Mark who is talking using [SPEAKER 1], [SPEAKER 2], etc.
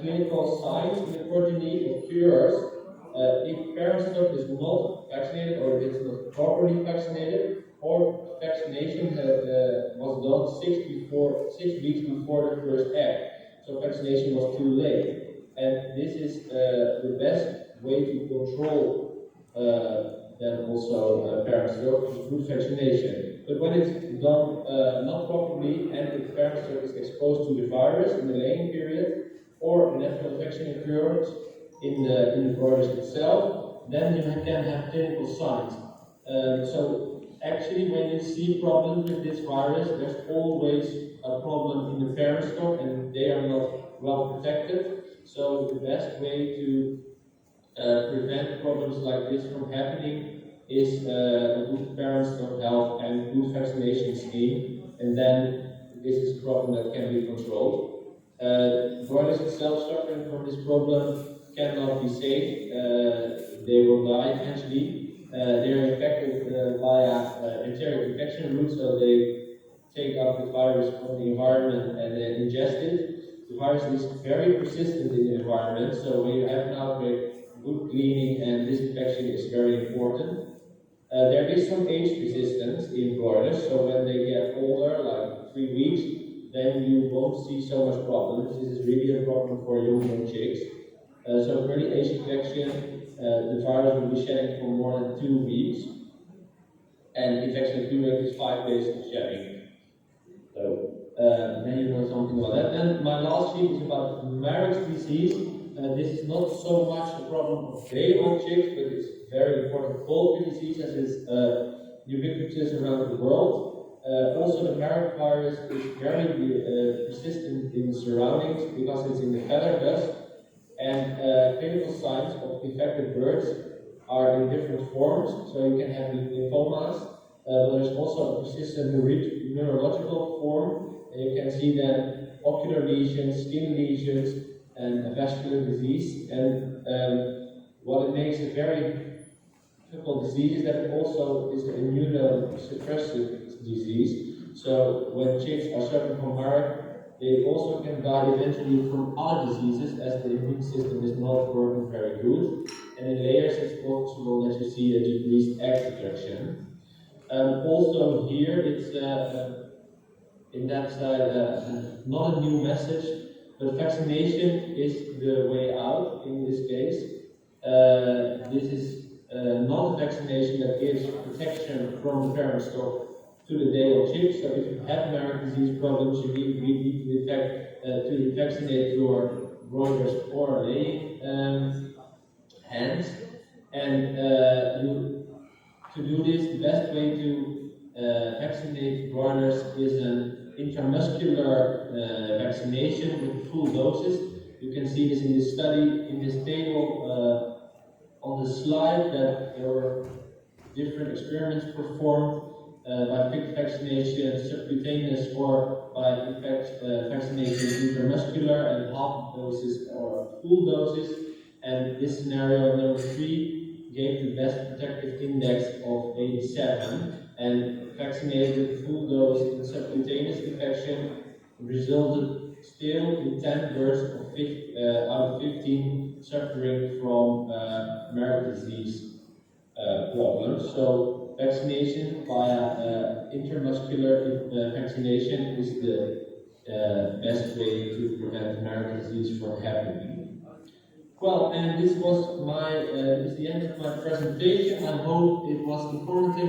[SPEAKER 1] clinical signs in the progeny occurs if parent stock is not vaccinated or it's not properly vaccinated, or vaccination was done 6 weeks before the first egg. So vaccination was too late. And this is the best way to control then also parent stock is good vaccination. But when it's done not properly and the parent stock is exposed to the virus in the laying period, or an infection occurs in the broilers itself, then you can have clinical signs. So actually, when you see problems with this virus, there's always a problem in the parent stock and they are not well protected. So the best way to prevent problems like this from happening is a good parent stock health and good vaccination scheme, and then this is a problem that can be controlled. Broilers itself suffering from this problem cannot be saved. They will die eventually. They are infected via enteric infection route, so they take up the virus from the environment and then ingest it. The virus is very persistent in the environment, so when you have an outbreak, good cleaning and disinfection is very important. There is some age resistance in broilers, so when they get older, like 3 weeks, then you won't see so much problems. This is really a problem for young chicks. So early age infection, the virus will be shedding for more than 2 weeks, and infection accumulates is 5 days of shedding. So then you know something about that. And my last sheet is about Marek's disease. This is not so much a problem of day-old chicks, but it's very important poultry disease as it's ubiquitous around the world. Also, the Marek virus is very persistent in the surroundings because it's in the feather dust, and clinical signs of infected birds are in different forms. So you can have lymphomas, but there's also a persistent neurological form, and you can see then ocular lesions, skin lesions, and a vascular disease. And what it makes a very difficult disease is that it also is an immunosuppressive disease. So when chicks are suffering from Marek, they also can die eventually from other diseases as the immune system is not working very good. And in layers it's possible that you see a decreased egg production. Also here it's in that side not a new message, but vaccination is the way out in this case. This is not a vaccination that gives protection from the parent stock to the day-old chicks. So if you have Marek disease problems, you need to vaccinate your broilers or laying hens. And to do this, the best way to vaccinate broilers is an intramuscular vaccination with full doses. You can see this in this study, in this table on the slide, that there were different experiments performed by fixed vaccination, subcutaneous, or by vaccination intramuscular, and half doses or full doses. And this scenario number 3 gave the best protective index of 87, and vaccinated full dose in subcutaneous infection resulted still in 10 birds out of 15 suffering from Marek disease problems. So vaccination via intramuscular vaccination is the best way to prevent Marek disease from happening. Well, and this was the end of my presentation. I hope it was informative.